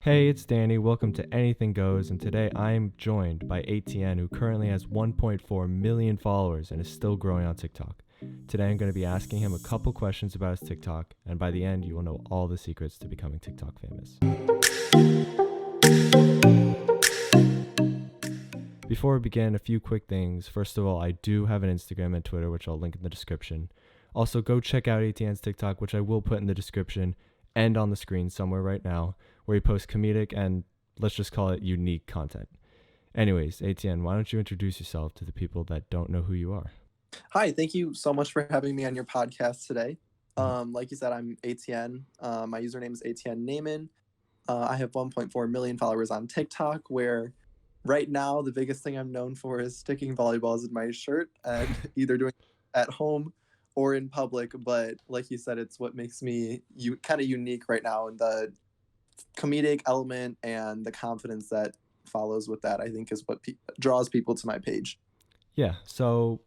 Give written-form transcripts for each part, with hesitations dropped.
Hey, it's Danny. Welcome to Anything Goes, and today I am joined by Etienne, who currently has 1.4 million followers and is still growing on TikTok. Today I'm going to be asking him a couple questions about his TikTok, and by the end you will know all the secrets to becoming TikTok famous. Before we begin, a few quick things. First of all, I do have an Instagram and Twitter, which I'll link in the description. Also, go check out Etienne's TikTok, which I will put in the description and on the screen somewhere right now, where he posts comedic and, let's just call it, unique content. Anyways, Etienne, why don't you introduce yourself to the people that don't know who you are? Hi, thank you so much for having me on your podcast today. Like you said, I'm Etienne. My username is Etienne Naaman. I have 1.4 million followers on TikTok, where right now the biggest thing I'm known for is sticking volleyballs in my shirt and either doing it at home or in public. But like you said, it's what makes me kind of unique right now, and the comedic element and the confidence that follows with that, I think, is what draws people to my page. Yeah, so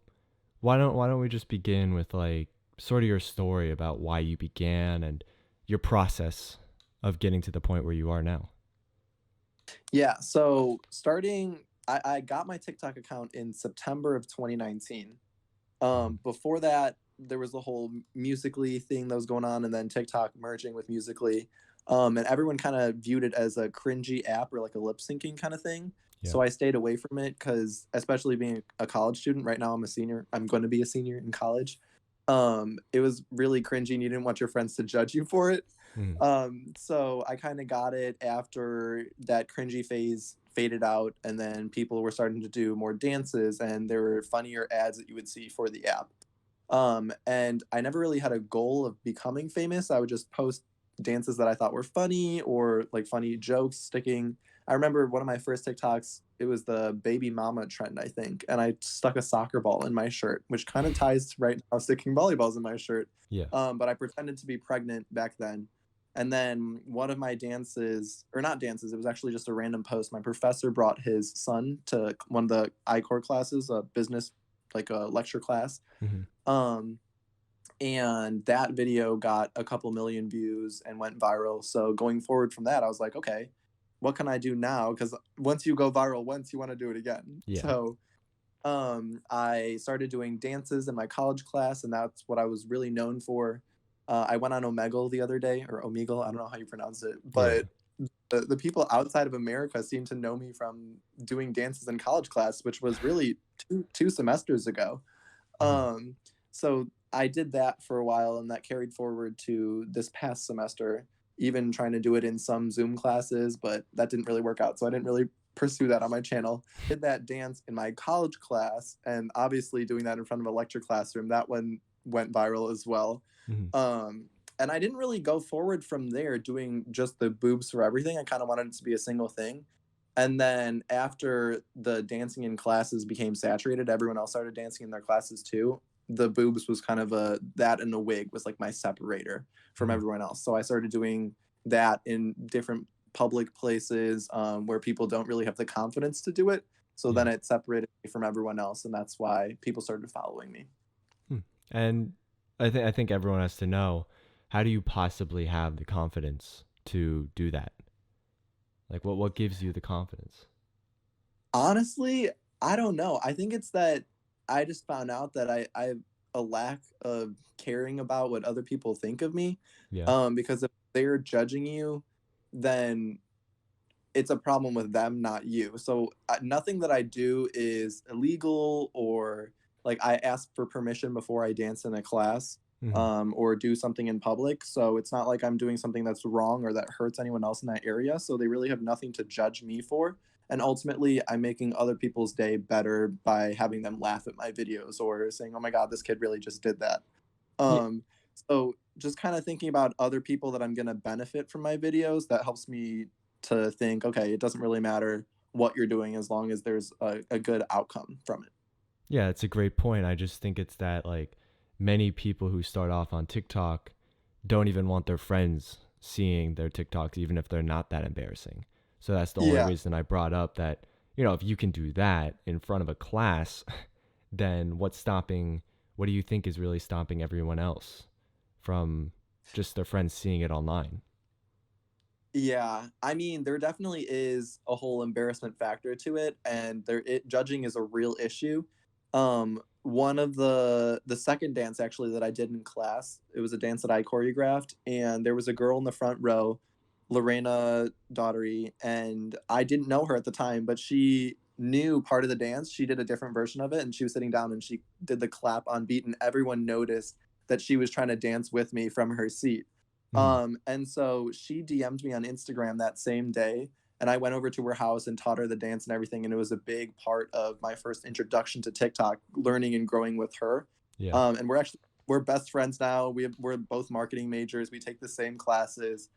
why don't we just begin with like sort of your story about why you began and your process of getting to the point where you are now? Yeah, so I got my TikTok account in September of 2019. Mhm. Before that, there was the whole Musically thing that was going on, and then TikTok merging with Musically. And everyone kind of viewed it as a cringy app or like a lip syncing kind of thing. Yeah. So I stayed away from it because, especially being a college student, right now I'm a senior. I'm going to be a senior in college. It was really cringy, and you didn't want your friends to judge you for it. Mhm. So I kind of got it after that cringy phase faded out, and then people were starting to do more dances, and there were funnier ads that you would see for the app. And I never really had a goal of becoming famous. I would just post dances that I thought were funny or like funny jokes sticking. I remember one of my first TikToks, it was the baby mama trend, I think. And I stuck a soccer ball in my shirt, which kind of ties to right now sticking volleyballs in my shirt. Yeah. But I pretended to be pregnant back then. And then one of my dances, or not dances, it was actually just a random post. My professor brought his son to one of the I-Core classes, a business, like a lecture class. Mhm. Um, and that video got a couple million views and went viral. So going forward from that, I was like, okay, what can I do now? Because once you go viral once, you want to do it again. Yeah. So I started doing dances in my college class, and that's what I was really known for. I went on Omegle the other day, or Omegle, I don't know how you pronounce it, Yeah. but the people outside of America seem to know me from doing dances in college class, which was really two semesters ago. Mhm. Um, so I did that for a while, and that carried forward to this past semester, even trying to do it in some Zoom classes, but that didn't really work out. So I didn't really pursue that on my channel. Did that dance in my college class, and obviously doing that in front of a lecture classroom, that one went viral as well. Mhm. Um, and I didn't really go forward from there doing just the boobs for everything. I kind of wanted it to be a single thing. And then after the dancing in classes became saturated, everyone else started dancing in their classes too. The boobs was kind of a that, and the wig was like my separator from Mhm. everyone else. So I started doing that in different public places where people don't really have the confidence to do it. So Yeah. then it separated me from everyone else, and that's why people started following me. Hmm. And I think everyone has to know, how do you possibly have the confidence to do that? Like what gives you the confidence? Honestly, I don't know. I think it's that I just found out that I have a lack of caring about what other people think of me. Yeah. Because if they're judging you, then it's a problem with them, not you. So nothing that I do is illegal, or like I ask for permission before I dance in a class, Mhm. or do something in public. So it's not like I'm doing something that's wrong or that hurts anyone else in that area. So they really have nothing to judge me for. And ultimately, I'm making other people's day better by having them laugh at my videos or saying, "Oh my God, this kid really just did that." Yeah. Um, so just kind of thinking about other people that I'm gonna benefit from my videos, that helps me to think, okay, it doesn't really matter what you're doing as long as there's a good outcome from it. Yeah, it's a great point. I just think it's that like many people who start off on TikTok don't even want their friends seeing their TikToks, even if they're not that embarrassing. So that's the only Yeah. reason I brought up that, if you can do that in front of a class, then what do you think is really stopping everyone else from just their friends seeing it online? Yeah, I mean, there definitely is a whole embarrassment factor to it, and judging is a real issue. One of the second dance actually that I did in class, it was a dance that I choreographed, and there was a girl in the front row, Lorena Daughtery, and I didn't know her at the time, but she knew part of the dance. She did a different version of it, and she was sitting down and she did the clap on beat, and everyone noticed that she was trying to dance with me from her seat. Mhm. And so she DM'd me on Instagram that same day, and I went over to her house and taught her the dance and everything. And it was a big part of my first introduction to TikTok, learning and growing with her. Yeah. And we're best friends now. We're both marketing majors. We take the same classes.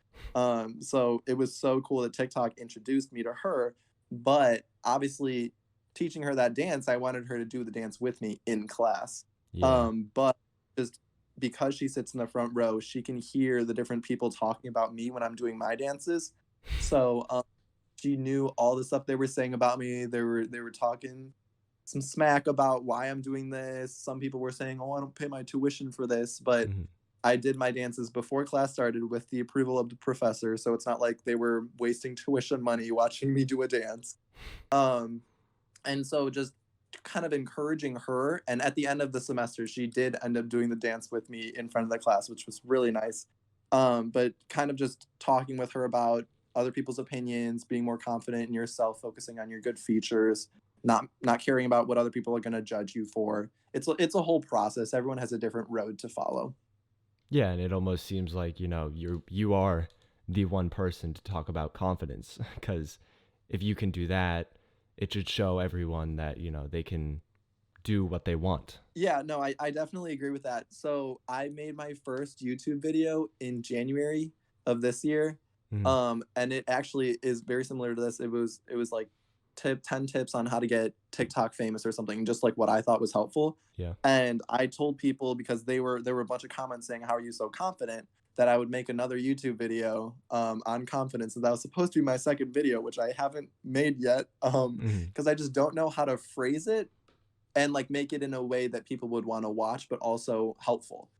So it was so cool that TikTok introduced me to her. But obviously, teaching her that dance, I wanted her to do the dance with me in class. Yeah. But just because she sits in the front row, she can hear the different people talking about me when I'm doing my dances. So she knew all the stuff they were saying about me. They were talking some smack about why I'm doing this. Some people were saying, "Oh, I don't pay my tuition for this," but Mhm. I did my dances before class started with the approval of the professor, so it's not like they were wasting tuition money watching me do a dance. Um, and so just kind of encouraging her, and at the end of the semester she did end up doing the dance with me in front of the class, which was really nice. But kind of just talking with her about other people's opinions, being more confident in yourself, focusing on your good features, not caring about what other people are going to judge you for. It's a whole process. Everyone has a different road to follow. Yeah, and it almost seems like, you are the one person to talk about confidence because if you can do that, it should show everyone that, they can do what they want. Yeah, no, I definitely agree with that. So I made my first YouTube video in January of this year. Mhm. And it actually is very similar to this. It was like 10 tips on how to get TikTok famous or something, just like what I thought was helpful. Yeah. And I told people because there were a bunch of comments saying, "How are you so confident?" that I would make another YouTube video on confidence. And that was supposed to be my second video, which I haven't made yet. Mhm. Because I just don't know how to phrase it and like make it in a way that people would want to watch but also helpful,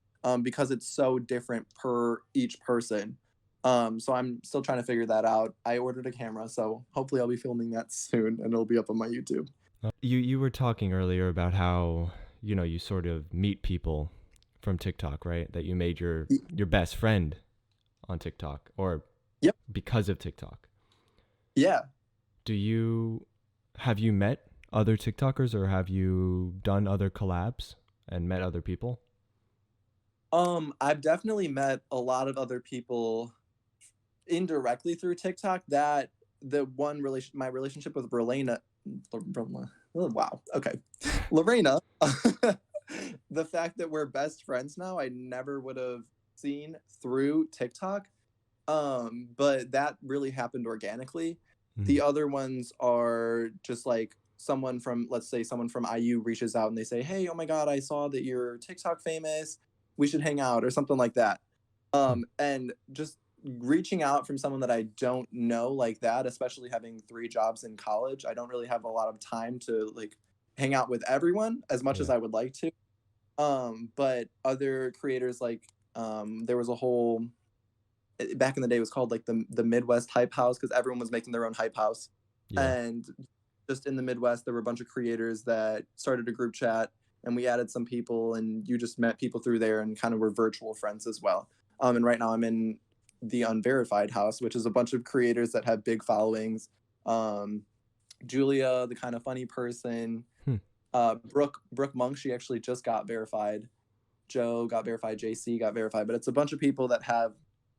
because it's so different per each person. So I'm still trying to figure that out. I ordered a camera, so hopefully I'll be filming that soon and it'll be up on my YouTube. You were talking earlier about how, you sort of meet people from TikTok, right? That you made your best friend on TikTok or Yep. because of TikTok. Yeah. Do you have you met other TikTokers or have you done other collabs and met other people? I've definitely met a lot of other people indirectly through TikTok. That the one relation my relationship with Relena, wow, okay, Lorena, the fact that we're best friends now, I never would have seen through TikTok. But that really happened organically. The Mhm. other ones are just like someone from, let's say, someone from IU reaches out and they say, "Hey, oh my God, I saw that you're TikTok famous. We should hang out," or something like that. Hmm. And just reaching out from someone that I don't know like that, especially having three jobs in college, I don't really have a lot of time to like hang out with everyone as much as Yeah. I would like to. But other creators like there was a whole back in the day it was called like the Midwest Hype House because everyone was making their own hype house. Yeah. And just in the Midwest, there were a bunch of creators that started a group chat, and we added some people, and you just met people through there and kind of were virtual friends as well. And right now I'm in the Unverified House, which is a bunch of creators that have big followings. Um, Julia, the kind of funny person, Hmm. Brooke Monk, she actually just got verified. Joe got verified, JC got verified, but it's a bunch of people that have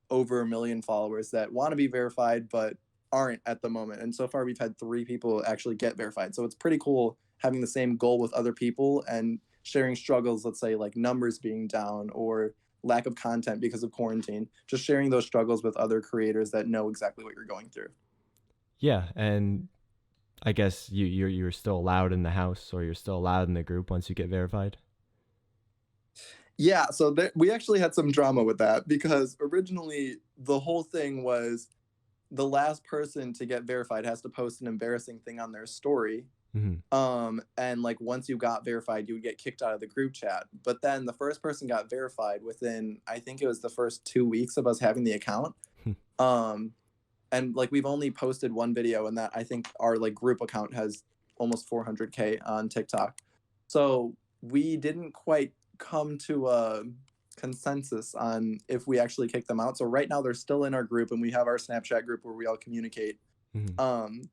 over 1 million followers that want to be verified but aren't at the moment. And so far, we've had three people actually get verified. So it's pretty cool having the same goal with other people and sharing struggles, let's say like numbers being down or lack of content because of quarantine, just sharing those struggles with other creators that know exactly what you're going through. Yeah, and I guess you're still allowed in the house or you're still allowed in the group once you get verified. Yeah, so we actually had some drama with that because originally the whole thing was the last person to get verified has to post an embarrassing thing on their story. Mhm. And like once you got verified, you would get kicked out of the group chat. But then the first person got verified within, I think it was the first 2 weeks of us having the account. Hmm. Um, and like we've only posted one video, and that I think our like group account has almost 400K on TikTok. So we didn't quite come to a consensus on if we actually kick them out. So right now they're still in our group, and we have our Snapchat group where we all communicate. Mhm.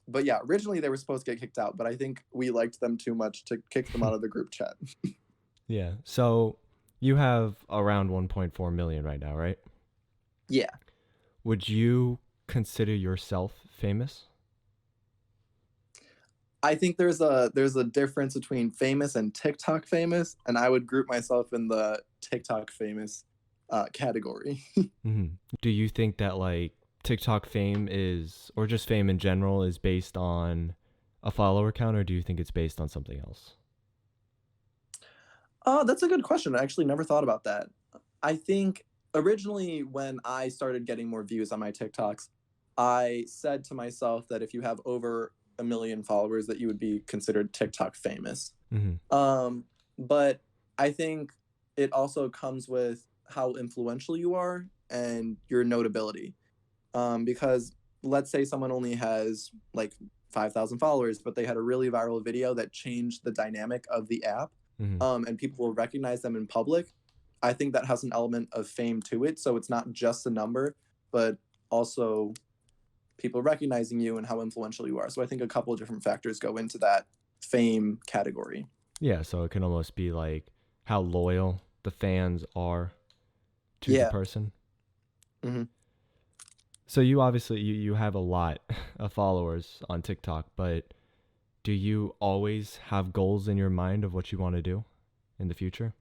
But yeah, originally they were supposed to get kicked out, but I think we liked them too much to kick them out of the group chat. Yeah. So you have around 1.4 million right now, right? Yeah. Would you consider yourself famous? I think there's a difference between famous and TikTok famous, and I would group myself in the TikTok famous category. Hmm. Do you think that like TikTok fame is, or just fame in general, is based on a follower count, or do you think it's based on something else? Oh, that's a good question. I actually never thought about that. I think originally when I started getting more views on my TikToks, I said to myself that if you have over 1 million followers, that you would be considered TikTok famous. Hmm. Um, but I think it also comes with how influential you are and your notability. Because let's say someone only has like 5,000 followers, but they had a really viral video that changed the dynamic of the app, Hmm. and people will recognize them in public. I think that has an element of fame to it. So it's not just a number, but also people recognizing you and how influential you are. So I think a couple of different factors go into that fame category. Yeah. So it can almost be like how loyal the fans are to the Yeah. person. Hmm. So you obviously you have a lot of followers on TikTok, but do you always have goals in your mind of what you want to do in the future?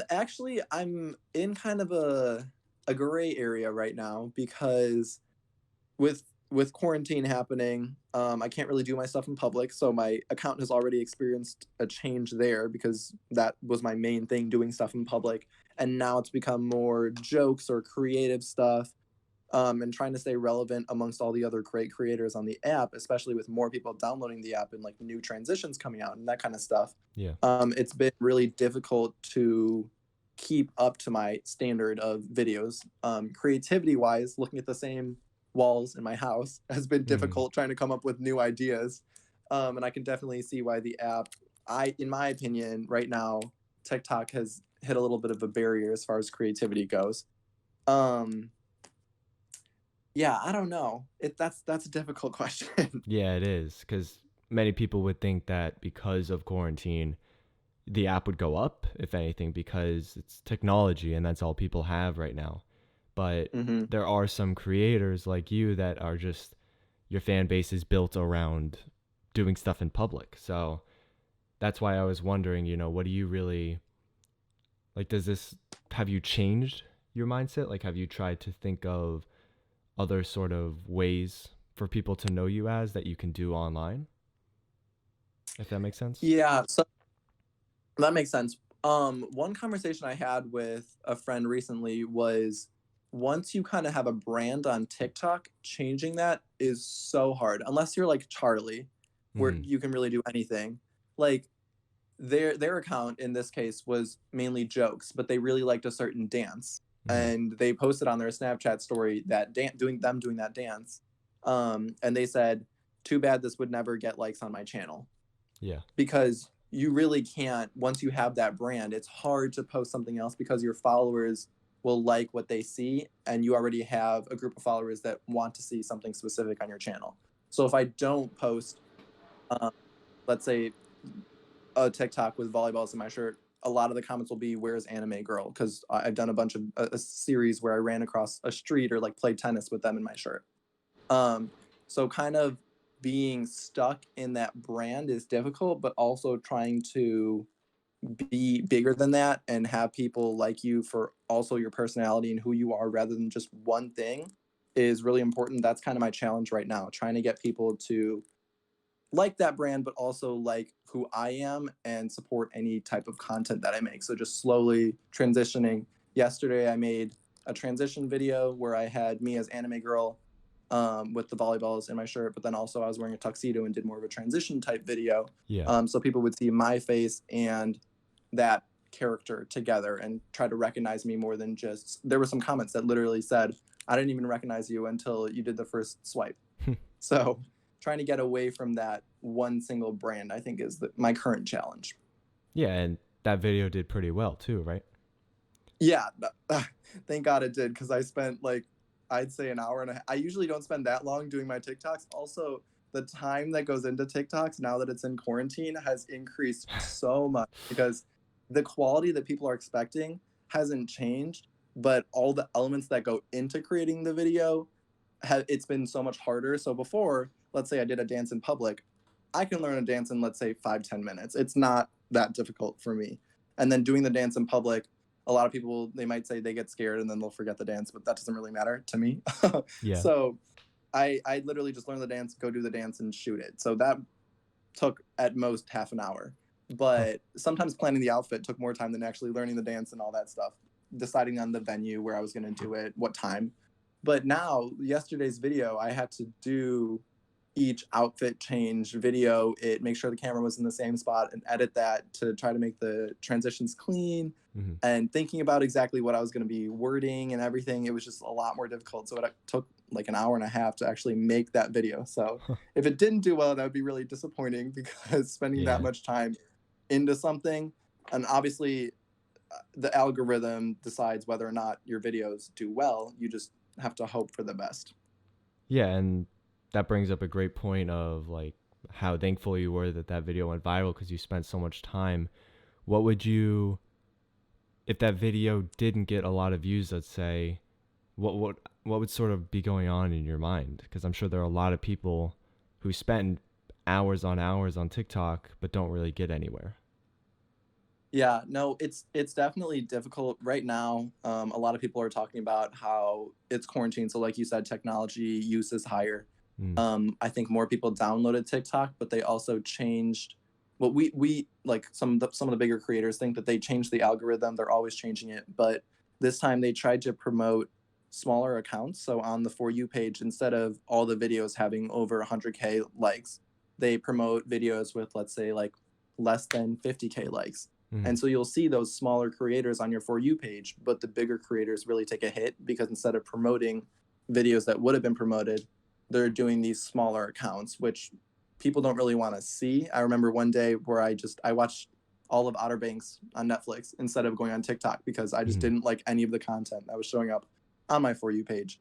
Actually, I'm in kind of a gray area right now because with quarantine happening, I can't really do my stuff in public. So my account has already experienced a change there because that was my main thing, doing stuff in public. And now it's become more jokes or creative stuff, and trying to stay relevant amongst all the other great creators on the app, especially with more people downloading the app and like new transitions coming out and that kind of stuff. Yeah. It's been really difficult to keep up to my standard of videos. Creativity wise, looking at the same walls in my house has been Mm. difficult trying to come up with new ideas. And I can definitely see why the app, in my opinion, right now, TikTok has hit a little bit of a barrier as far as creativity goes. Um, yeah, I don't know. That's a difficult question. Yeah, it is because many people would think that because of quarantine, the app would go up, if anything, because it's technology and that's all people have right now. But Hmm. there are some creators like you that are just your fan base is built around doing stuff in public. So that's why I was wondering, what do you really like? Does this have you changed your mindset? Like, have you tried to think of other sort of ways for people to know you as that you can do online, if that makes sense? Yeah, so that makes sense. One conversation I had with a friend recently was once you kind of have a brand on TikTok, changing that is so hard. Unless you're like Charlie, where Mm-hmm. you can really do anything. Like their account in this case was mainly jokes, but they really liked a certain dance, Mm-hmm. and they posted on their Snapchat story that doing that dance, and they said, "Too bad this would never get likes on my channel," Yeah. because you really can't. Once you have that brand, it's hard to post something else because your followers will like what they see, and you already have a group of followers that want to see something specific on your channel. So if I don't post, um, let's say a TikTok with volleyballs in my shirt, a lot of the comments will be "Where's Anime Girl?" Because I've done a bunch of a series where I ran across a street or like played tennis with them in my shirt. Um, so kind of being stuck in that brand is difficult, but also trying to be bigger than that and have people like you for also your personality and who you are rather than just one thing is really important. That's kind of my challenge right now, trying to get people to like that brand, but also like who I am and support any type of content that I make. So just slowly transitioning. Yesterday, I made a transition video where I had me as anime girl, with the volleyballs in my shirt, but then also I was wearing a tuxedo and did more of a transition type video. Yeah. So people would see my face and that character together and try to recognize me more than just. There were some comments that literally said, I didn't even recognize you until you did the first swipe. So trying to get away from that one single brand, I think, is my current challenge. Yeah, and that video did pretty well too, right? Yeah, thank God it did, because I spent like, I'd say an hour and a half. I usually don't spend that long doing my TikToks. Also, the time that goes into TikToks now that it's in quarantine has increased so much, because the quality that people are expecting hasn't changed, but all the elements that go into creating the video it's been so much harder. So before, let's say I did a dance in public, I can learn a dance in, let's say, 5-10 minutes. It's not that difficult for me. And then doing the dance in public, a lot of people, they might say they get scared and then they'll forget the dance, but that doesn't really matter to me. Yeah. So I literally just learn the dance, go do the dance, and shoot it. So that took at most half an hour. Huh. But sometimes planning the outfit took more time than actually learning the dance and all that stuff, deciding on the venue where I was going to do it, what time. But now, yesterday's video, I had to do each outfit change video, it make sure the camera was in the same spot and edit that to try to make the transitions clean, Mm-hmm. and thinking about exactly what I was going to be wording and everything. It was just a lot more difficult. So it took like an hour and a half to actually make that video. So if it didn't do well, that would be really disappointing, because spending that Yeah. much time into something, and obviously the algorithm decides whether or not your videos do well. You just have to hope for the best. Yeah, and that brings up a great point of like how thankful you were that that video went viral because you spent so much time. What would you, if that video didn't get a lot of views, let's say, what would sort of be going on in your mind? Because I'm sure there are a lot of people who spend hours on hours on TikTok but don't really get anywhere. Yeah, no, it's definitely difficult right now. A lot of people are talking about how it's quarantine, so like you said, technology use is higher. Mm. I think more people downloaded TikTok, but they also changed what we like, some of the bigger creators think that they changed the algorithm. They're always changing it, but this time they tried to promote smaller accounts. So on the For You page, instead of all the videos having over 100K likes, they promote videos with, let's say, like less than 50K likes. Mm. And so you'll see those smaller creators on your For You page, but the bigger creators really take a hit, because instead of promoting videos that would have been promoted, they're doing these smaller accounts, which people don't really want to see. I remember one day where I watched all of Outer Banks on Netflix instead of going on TikTok, because I just Mm. didn't like any of the content that was showing up on my For You page.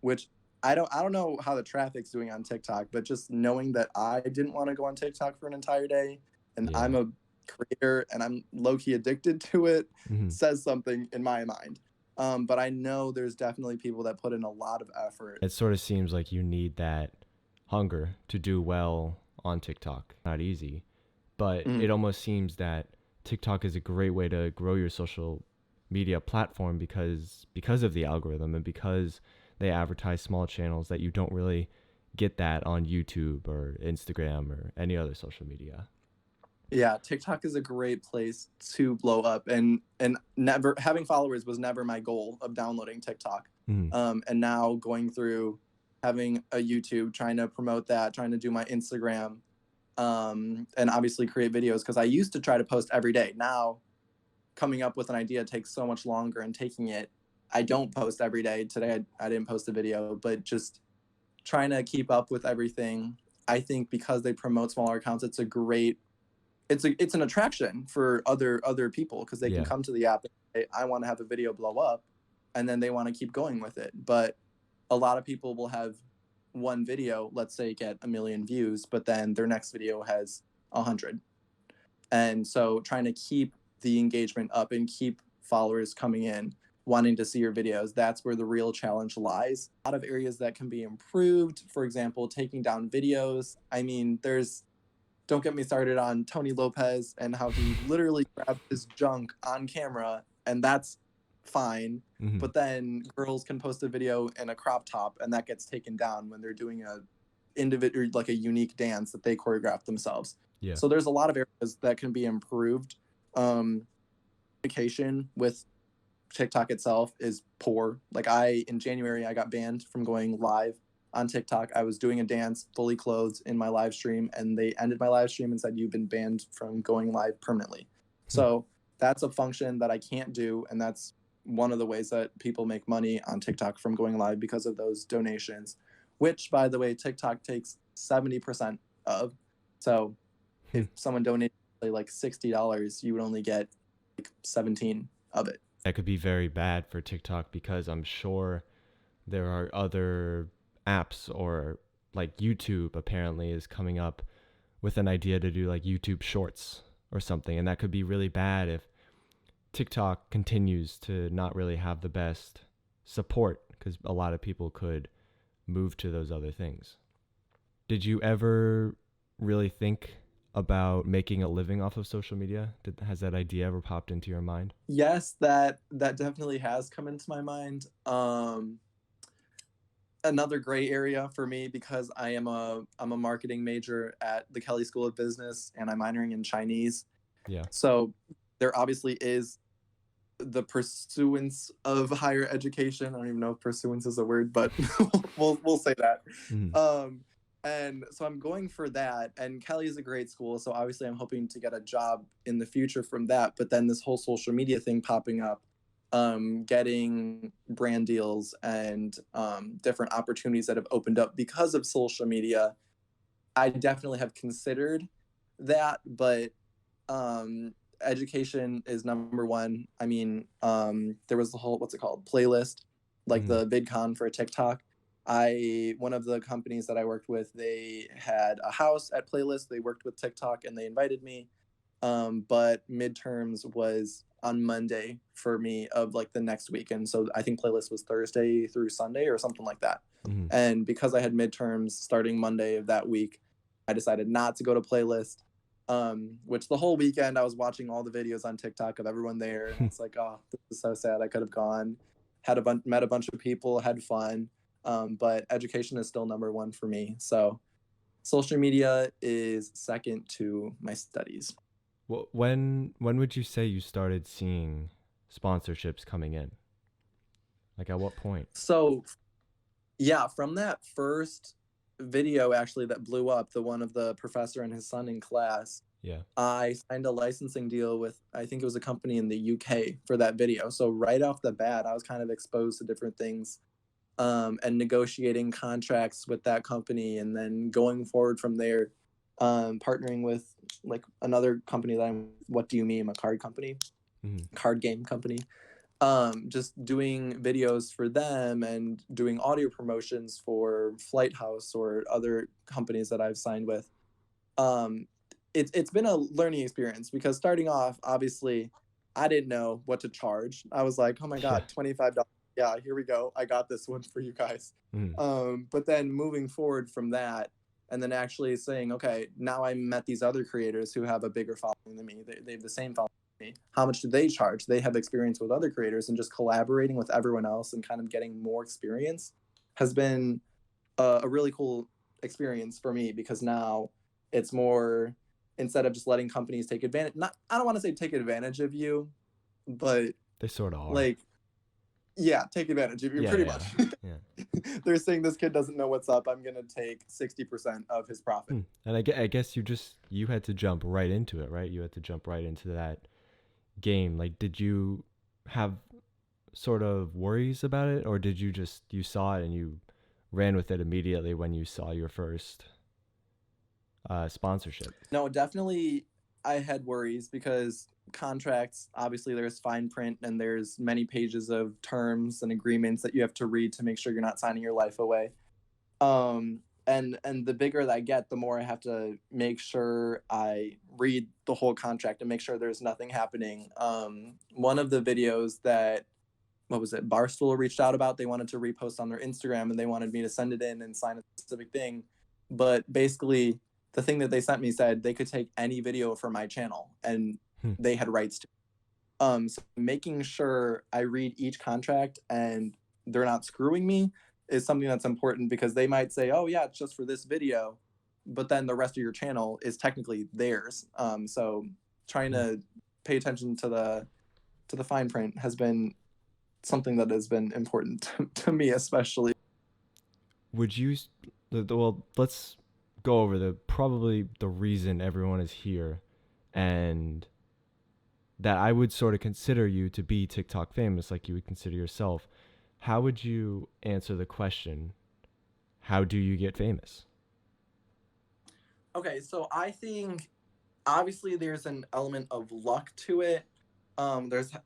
Which I don't know how the traffic's doing on TikTok, but just knowing that I didn't want to go on TikTok for an entire day, and Yeah. I'm a creator and I'm low key addicted to it, Mm-hmm. says something in my mind. But I know there's definitely people that put in a lot of effort. It sort of seems like you need that hunger to do well on TikTok. Not easy, but Mm, it almost seems that TikTok is a great way to grow your social media platform because of the algorithm and because they advertise small channels that you don't really get that on YouTube or Instagram or any other social media. yeah, TikTok is a great place to blow up, and never having followers was never my goal of downloading TikTok. Mm. And now going through having a YouTube, trying to promote that, trying to do my Instagram, and obviously create videos, because I used to try to post every day. Now coming up with an idea takes so much longer, and taking it, I don't post every day. Today I didn't post a video, but just trying to keep up with everything. I think because they promote smaller accounts, it's an attraction for other people, because they can Yeah. come to the app and say, I want to have a video blow up, and then they want to keep going with it. But a lot of people will have one video, let's say, get 1 million views, but then their next video has 100. And so trying to keep the engagement up and keep followers coming in, wanting to see your videos, that's where the real challenge lies. A lot of areas that can be improved. For example, taking down videos. I mean, don't get me started on Tony Lopez and how he literally grabbed his junk on camera, and that's fine. Mm-hmm. But then girls can post a video in a crop top, and that gets taken down when they're doing a individual, like a unique dance that they choreographed themselves. Yeah. So there's a lot of areas that can be improved. Communication with TikTok itself is poor. Like in January, I got banned from going live on TikTok. I was doing a dance fully clothed in my live stream, and they ended my live stream and said, you've been banned from going live permanently. Hmm. So that's a function that I can't do. And that's one of the ways that people make money on TikTok from going live because of those donations, which, by the way, TikTok takes 70% of. So if someone donated like $60, you would only get like 17 of it. That could be very bad for TikTok because I'm sure there are other apps, or like YouTube apparently is coming up with an idea to do like YouTube shorts or something. And that could be really bad if TikTok continues to not really have the best support, because a lot of people could move to those other things. Did you ever really think about making a living off of social media? Has that idea ever popped into your mind? Yes, that definitely has come into my mind. Another gray area for me, because I'm a marketing major at the Kelly School of Business and I'm minoring in Chinese. Yeah. So there obviously is the pursuance of higher education. I don't even know if pursuance is a word, but we'll say that. Mm-hmm. And so I'm going for that. And Kelly is a great school, so obviously I'm hoping to get a job in the future from that. But then this whole social media thing popping up, getting brand deals and different opportunities that have opened up because of social media, I definitely have considered that. But education is number one. I mean, there was the whole, what's it called, playlist, like Mm-hmm. the VidCon for TikTok. One of the companies that I worked with, they had a house at Playlist. They worked with TikTok and they invited me. But midterms was on Monday for me of like the next week. And so I think Playlist was Thursday through Sunday or something like that. Mm-hmm. And because I had midterms starting Monday of that week, I decided not to go to Playlist. Which the whole weekend I was watching all the videos on TikTok of everyone there. And it's like, oh, this is so sad. I could have gone, met a bunch of people, had fun. But education is still number one for me. So social media is second to my studies. Well, when would you say you started seeing sponsorships coming in? Like at what point? So yeah, from that first video actually that blew up, the one of the professor and his son in class, Yeah. I signed a licensing deal with, I think it was a company in the UK for that video. So right off the bat, I was kind of exposed to different things, and negotiating contracts with that company, and then going forward from there, partnering with like another company that I'm, What Do You Meme, a card company, Mm-hmm. card game company. Just doing videos for them and doing audio promotions for Flight House or other companies that I've signed with. Um, it's been a learning experience, because starting off, obviously, I didn't know what to charge. I was like, oh my Yeah. God, $25. Yeah, here we go. I got this one for you guys. Mm-hmm. But then moving forward from that, and then actually saying, okay, now I met these other creators who have a bigger following than me. They have the same following as me. How much do they charge? They have experience with other creators, and just collaborating with everyone else and kind of getting more experience has been a really cool experience for me, because now it's more, instead of just letting companies take advantage, not, I don't want to say take advantage of you, but They sort of are. like, yeah, take advantage of you, Yeah, pretty yeah, much. yeah. They're saying this kid doesn't know what's up. I'm going to take 60% of his profit. And I guess you had to jump right into it, right? You had to jump right into that game. Like, did you have sort of worries about it, or did you saw it and you ran with it immediately when you saw your first sponsorship? No, definitely I had worries, because contracts, obviously there's fine print and there's many pages of terms and agreements that you have to read to make sure you're not signing your life away. And the bigger that I get, the more I have to make sure I read the whole contract and make sure there's nothing happening. One of the videos that, what was it, Barstool reached out about, they wanted to repost on their Instagram and they wanted me to send it in and sign a specific thing. But basically, the thing that they sent me said they could take any video from my channel and they had rights to. So making sure I read each contract and they're not screwing me is something that's important, because they might say, oh yeah, it's just for this video, but then the rest of your channel is technically theirs. So trying to pay attention to the fine print has been something that has been important to me, especially. Would you well, let's go over the probably the reason everyone is here and that I would sort of consider you to be TikTok famous, like you would consider yourself. How would you answer the question, how do you get famous? Okay, so I think obviously there's an element of luck to it.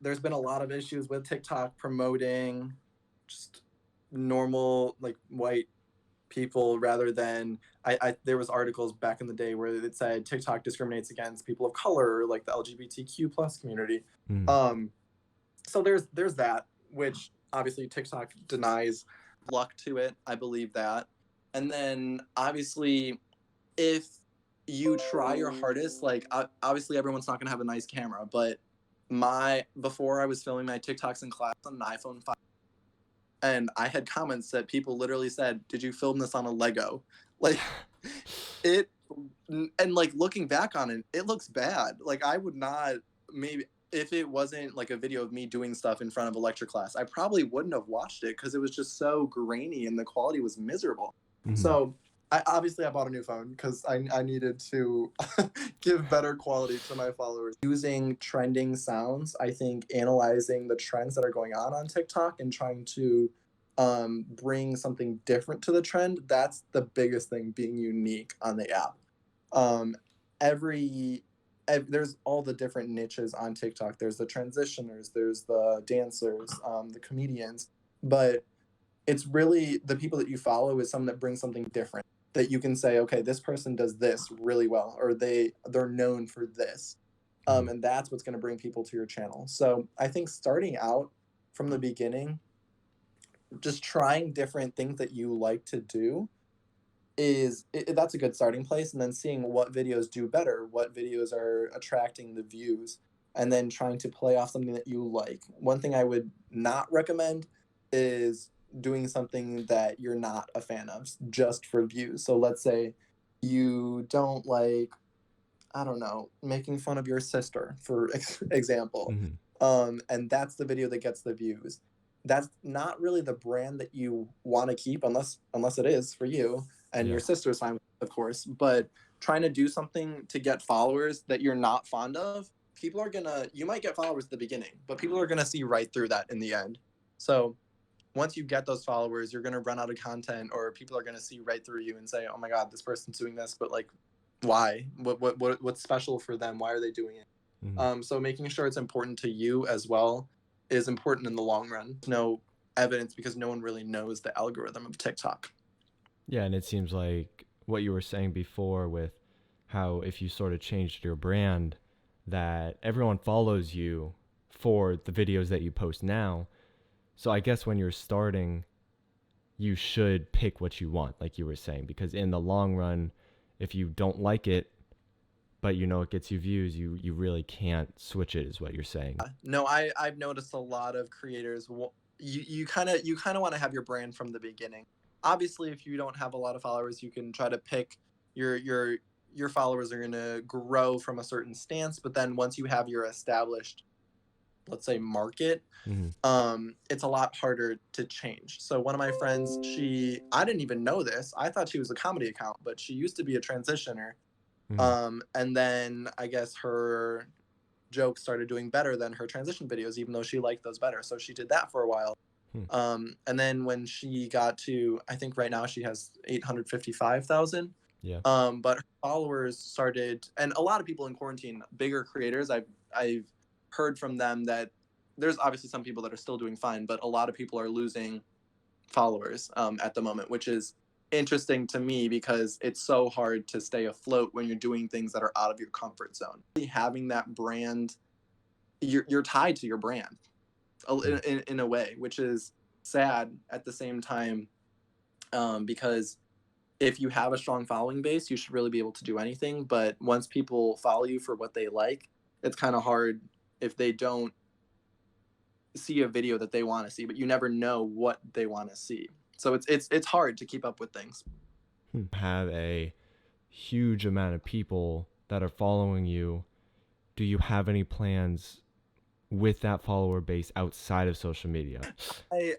There's been a lot of issues with TikTok promoting just normal like white people rather than I there was articles back in the day where it said TikTok discriminates against people of color, like the LGBTQ plus community. Mm. Um, so there's that, which obviously TikTok denies luck to it. I believe that. And then obviously if you try your hardest, like obviously everyone's not gonna have a nice camera, but my before I was filming my TikToks in class on an iPhone 5, and I had comments that people literally said, "Did you film this on a Lego?" Like it, and like looking back on it, it looks bad. Like I would not maybe if it wasn't like a video of me doing stuff in front of a lecture class, I probably wouldn't have watched it because it was just so grainy and the quality was miserable. Mhm. So I bought a new phone because I needed to give better quality to my followers. Using trending sounds, I think analyzing the trends that are going on TikTok and trying to bring something different to the trend, that's the biggest thing, being unique on the app. Um, every there's all the different niches on TikTok. There's the transitioners, there's the dancers, the comedians, but it's really the people that you follow is someone that brings something different that you can say, okay, this person does this really well, or they're known for this, Mhm. and that's what's going to bring people to your channel. So I think starting out from the beginning, just trying different things that you like to do that's a good starting place, and then seeing what videos do better, what videos are attracting the views, and then trying to play off something that you like. One thing I would not recommend is doing something that you're not a fan of just for views. So let's say you don't like, I don't know, making fun of your sister, for example, Mhm. and that's the video that gets the views. That's not really the brand that you want to keep, unless it is for you and Yeah. your sister's fine, of course. But trying to do something to get followers that you're not fond of, you might get followers at the beginning, but people are gonna see right through that in the end. So once you get those followers, you're gonna run out of content, or people are gonna see right through you and say, "Oh my God, this person's doing this," but like, why? What's special for them? Why are they doing it? Mhm. So making sure it's important to you as well is important in the long run. No evidence because no one really knows the algorithm of TikTok. Yeah, and it seems like what you were saying before with how if you sort of changed your brand, that everyone follows you for the videos that you post now. So I guess when you're starting, you should pick what you want, like you were saying, because in the long run, if you don't like it, but you know it gets you views, you really can't switch it, is what you're saying. No, I've noticed a lot of creators. You kind of want to have your brand from the beginning. Obviously, if you don't have a lot of followers, you can try to pick your followers are going to grow from a certain stance. But then once you have your established, let's say, market, Mm-hmm. it's a lot harder to change. So one of my friends, I didn't even know this. I thought she was a comedy account, but she used to be a transitioner. Mm-hmm. And then I guess her jokes started doing better than her transition videos, even though she liked those better. So she did that for a while. Hmm. And then when she got to, I think right now she has 855,000. Yeah. But her followers started, and a lot of people in quarantine, bigger creators, I've heard from them that there's obviously some people that are still doing fine, but a lot of people are losing followers at the moment, which is interesting to me because it's so hard to stay afloat when you're doing things that are out of your comfort zone. Having that brand, you're tied to your brand Hmm. in a way, which is sad at the same time, because if you have a strong following base, you should really be able to do anything. But once people follow you for what they like, it's kind of hard if they don't see a video that they want to see, but you never know what they want to see. So it's hard to keep up with things. Have a huge amount of people that are following you. Do you have any plans with that follower base outside of social media? I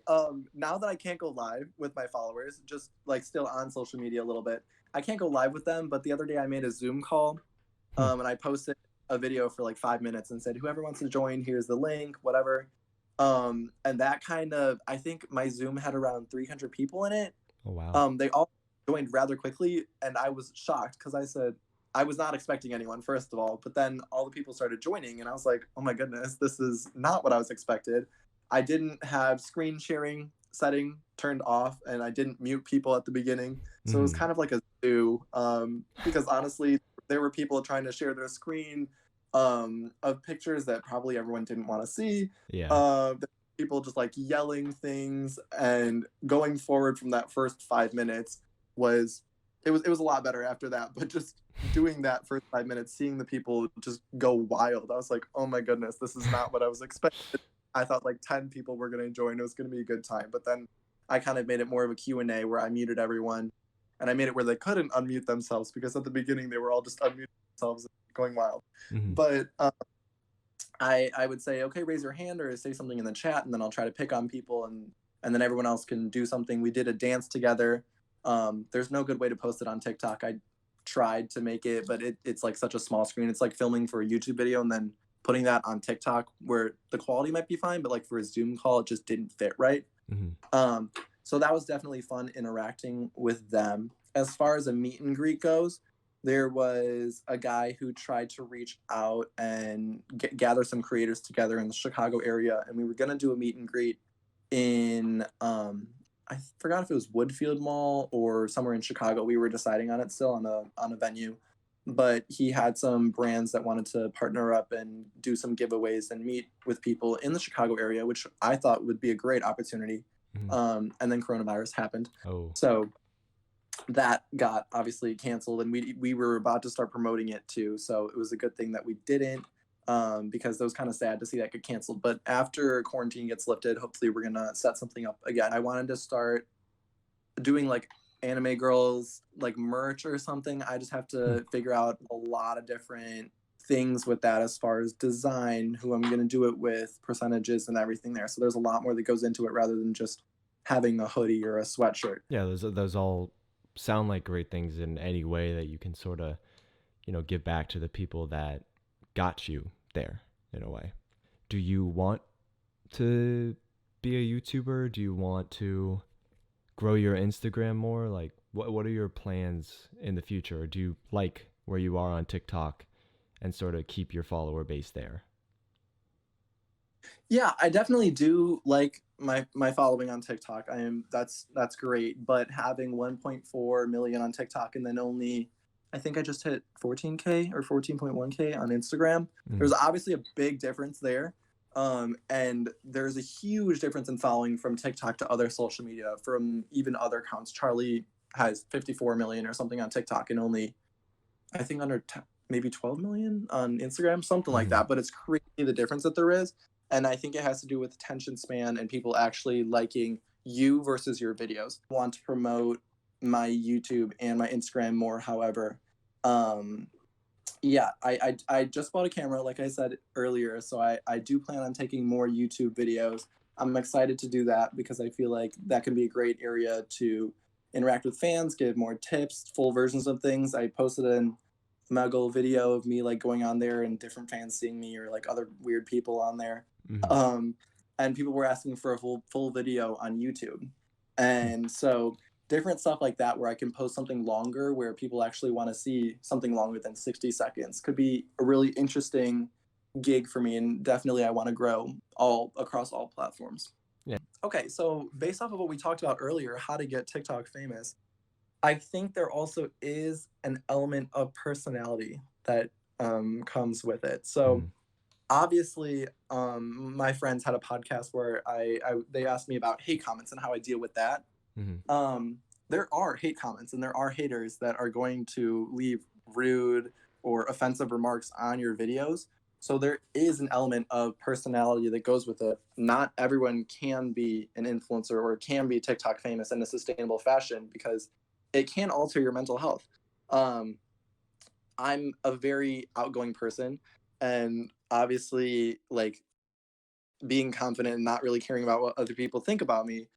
Now that I can't go live with my followers, just like still on social media a little bit, I can't go live with them. But the other day I made a Zoom call, Hmm. and I posted. a video for like 5 minutes and said, whoever wants to join, here's the link, whatever. And that kind of, I think my Zoom had around 300 people in it. Oh wow. They all joined rather quickly, and I was shocked because I said I was not expecting anyone, first of all, but then all the people started joining, and I was like, oh my goodness, this is not what I was expected. I didn't have screen sharing setting turned off, and I didn't mute people at the beginning, so it was kind of like a zoo. Because honestly, there were people trying to share their screen of pictures that probably everyone didn't want to see. Yeah. People just like yelling things, and going forward from that first 5 minutes was it was a lot better after that. But just doing that first 5 minutes, seeing the people just go wild, I was like, oh my goodness, this is not what I was expecting. I thought like 10 people were going to join. It was going to be a good time. But then I kind of made it more of a Q&A where I muted everyone, and I made it where they couldn't unmute themselves, because at the beginning they were all just unmuting themselves and going wild. But I would say, okay, raise your hand or say something in the chat, and then I'll try to pick on people, and then everyone else can do something. We did a dance together. There's no good way to post it on TikTok. I tried to make it, but it's like such a small screen. It's like filming for a YouTube video and then putting that on TikTok, where the quality might be fine, but like for a Zoom call, it just didn't fit right. So that was definitely fun interacting with them. As far as a meet and greet goes, there was a guy who tried to reach out and gather some creators together in the Chicago area, and we were going to do a meet and greet in I forgot if it was Woodfield Mall or somewhere in Chicago. We were deciding on it still on a venue, but he had some brands that wanted to partner up and do some giveaways and meet with people in the Chicago area, which I thought would be a great opportunity. And then coronavirus happened. So that got obviously canceled, and we were about to start promoting it too. So it was a good thing that we didn't, because it was kind of sad to see that get canceled. But after quarantine gets lifted, hopefully we're gonna set something up again. I wanted to start doing like anime girls like merch or something. I just have to figure out a lot of different things with that, as far as design, who I'm going to do it with, percentages and everything there. So there's a lot more that goes into it rather than just having a hoodie or a sweatshirt. Yeah, those all sound like great things in any way that you can sort of, give back to the people that got you there in a way. Do you want to be a YouTuber? Do you want to grow your Instagram more? Like what are your plans in the future? Or do you like where you are on TikTok and sort of keep your follower base there? Yeah, I definitely do like my following on TikTok. That's great, but having 1.4 million on TikTok and then only, I think I just hit 14K or 14.1K on Instagram. There's obviously a big difference there. And there's a huge difference in following from TikTok to other social media, from even other accounts. Charlie has 54 million or something on TikTok, and only, I think, under maybe 12 million on Instagram, something like that. But it's crazy the difference that there is. And I think it has to do with attention span and people actually liking you versus your videos. I want to promote my YouTube and my Instagram more, however. Yeah, I just bought a camera, like I said earlier, so I do plan on taking more YouTube videos. I'm excited to do that because I feel like that can be a great area to interact with fans, give more tips, full versions of things. I posted a Muggle video of me like going on there and different fans seeing me, or like other weird people on there. And people were asking for a full video on YouTube. And so different stuff like that, where I can post something longer, where people actually want to see something longer than 60 seconds, could be a really interesting gig for me. And definitely I want to grow all across all platforms. Yeah. Okay, so based off of what we talked about earlier, how to get TikTok famous, I think there also is an element of personality that comes with it. So obviously, my friends had a podcast where they asked me about hate comments and how I deal with that. There are hate comments, and there are haters that are going to leave rude or offensive remarks on your videos. So there is an element of personality that goes with it. Not everyone can be an influencer or can be TikTok famous in a sustainable fashion, because it can alter your mental health. I'm a very outgoing person, and obviously, like, being confident and not really caring about what other people think about me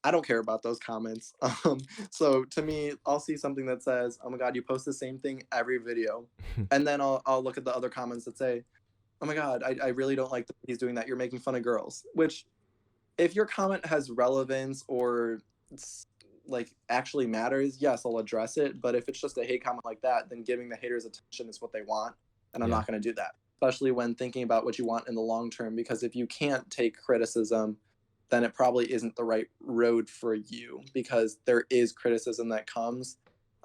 I don't care about those comments. So to me, I'll see something that says, "Oh my god, you post the same thing every video," and then I'll look at the other comments that say, "Oh my god, I really don't like that he's doing that. You're making fun of girls." Which, if your comment has relevance or like actually matters, yes, I'll address it. But if it's just a hate comment like that, then giving the haters attention is what they want, and I'm Yeah. not going to do that. Especially when thinking about what you want in the long term, because if you can't take criticism, then it probably isn't the right road for you, because there is criticism that comes,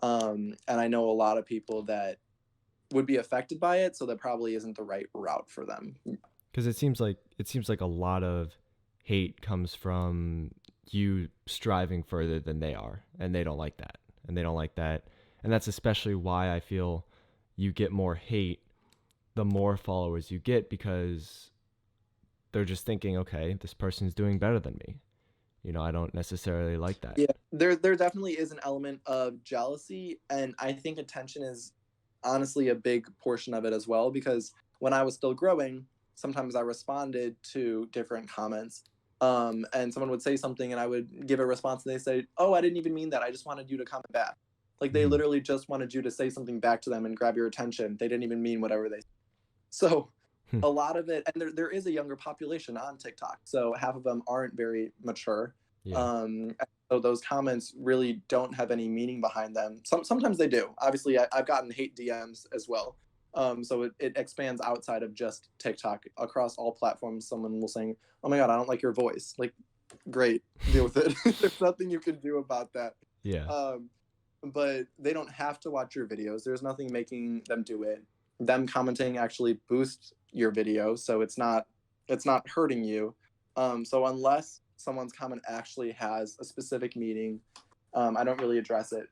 and I know a lot of people that would be affected by it, so that probably isn't the right route for them. Because it seems like a lot of hate comes from you striving further than they are, and they don't like that, and they don't like that, and that's especially why I feel you get more hate the more followers you get, because they're just thinking, okay, this person's doing better than me. I don't necessarily like that. Yeah, there definitely is an element of jealousy, and I think attention is honestly a big portion of it as well. Because when I was still growing, sometimes I responded to different comments, and someone would say something, and I would give a response, and they say, "Oh, I didn't even mean that. I just wanted you to comment back." Like they Hmm. literally just wanted you to say something back to them and grab your attention. They didn't even mean whatever they. So Hmm. a lot of it, and there is a younger population on TikTok, so half of them aren't very mature. Yeah. So those comments really don't have any meaning behind them. Sometimes they do. Obviously, I've gotten hate DMs as well. So it expands outside of just TikTok across all platforms. Someone will say, "Oh my god, I don't like your voice." Like, great, deal with it. There's nothing you can do about that. Yeah. Um, but they don't have to watch your videos. There's nothing making them do it. Them commenting actually boosts your video, so it's not hurting you. So unless someone's comment actually has a specific meaning, I don't really address it.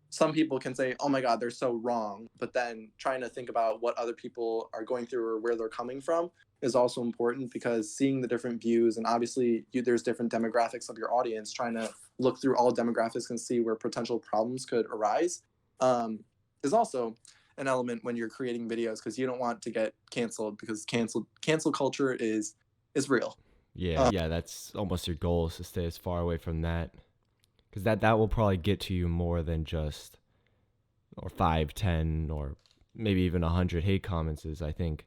Some people can say, "Oh my God, they're so wrong," but then trying to think about what other people are going through or where they're coming from is also important, because seeing the different views, and obviously there's different demographics of your audience, trying to look through all demographics and see where potential problems could arise, um, is also an element when you're creating videos, because you don't want to get canceled, because cancel culture is real. Yeah. Yeah. That's almost your goal, is to stay as far away from that, because that will probably get to you more than just or 5, 10, or maybe even 100 hate comments. Is, I think,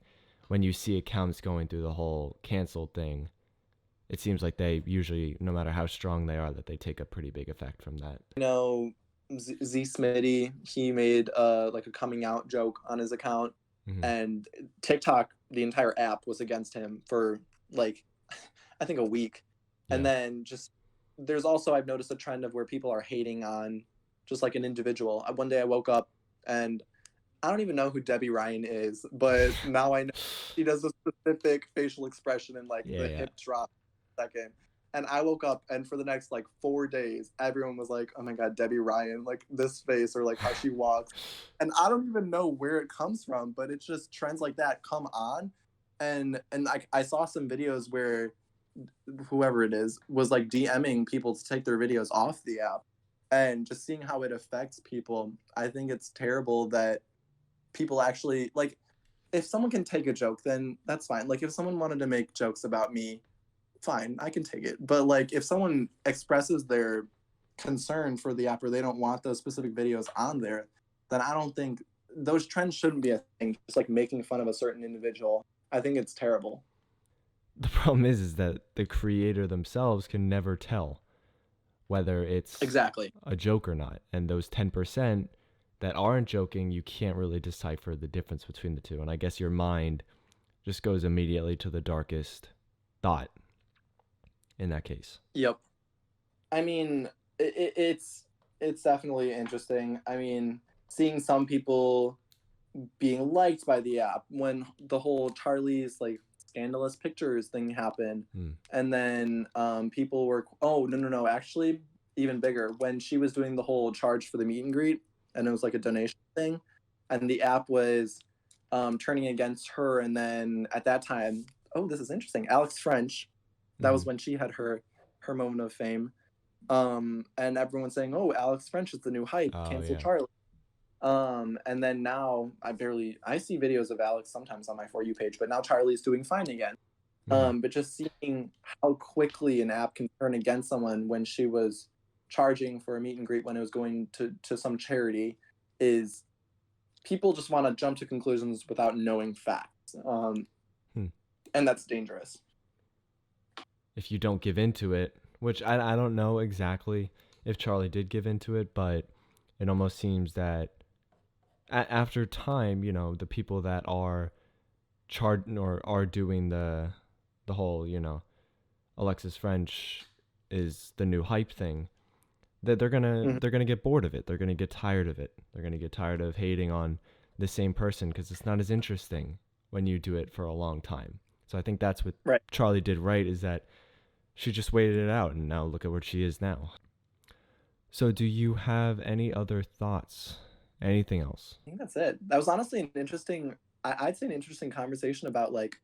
when you see accounts going through the whole cancel thing, it seems like they usually, no matter how strong they are, that they take a pretty big effect from that. You know, Z Smitty, he made like a coming out joke on his account, Hmm. and TikTok, the entire app was against him for like I think a week. And Yeah. then just there's also, I've noticed a trend of where people are hating on just like an individual. One day I woke up and I don't even know who Debbie Ryan is, but now I know she does a specific facial expression and like Yeah. the Yeah. hip drop second. And I woke up, and for the next like 4 days, everyone was like, "Oh my god, Debbie Ryan, like this face or like how she walks." And I don't even know where it comes from, but it's just trends like that come on. And I saw some videos where whoever it is was like DMing people to take their videos off the app, and just seeing how it affects people. I think it's terrible that people actually like, if someone can take a joke, then that's fine. Like if someone wanted to make jokes about me, fine, I can take it. But like if someone expresses their concern for the app, or they don't want those specific videos on there, then I don't think those trends shouldn't be a thing. Just like making fun of a certain individual, I think it's terrible. The problem is that the creator themselves can never tell whether it's Exactly. a joke or not. And those 10% that aren't joking, you can't really decipher the difference between the two. And I guess your mind just goes immediately to the darkest thought in that case. Yep. I mean, it's definitely interesting. I mean, seeing some people being liked by the app when the whole Charlie's like scandalous pictures thing happened, Hmm. and then people were, oh no, actually even bigger, when she was doing the whole charge for the meet and greet, and it was like a donation thing, and the app was turning against her, and then at that time, oh, this is interesting, Alex French, that Hmm. was when she had her moment of fame, and everyone's saying, "Oh, Alex French is the new hype. Oh, Cancel yeah. Charlie." And then now I see videos of Alex sometimes on my For You page, but now Charlie's doing fine again. Mhm. But just seeing how quickly an app can turn against someone when she was charging for a meet and greet when it was going to some charity is people just want to jump to conclusions without knowing facts. Hmm. And that's dangerous. If you don't give into it, which I don't know exactly if Charlie did give into it, but it almost seems that after time, the people that are charged or are doing the whole, Alexis French is the new hype thing, that they're gonna Mhm. they're gonna get bored of it. They're gonna get tired of it. They're gonna get tired of hating on the same person because it's not as interesting when you do it for a long time. So I think that's what Right. Charlie did right, is that she just waited it out, and now look at where she is now. So do you have any other thoughts? Anything else? I think that's it. That was honestly an interesting, I'd say an interesting conversation about like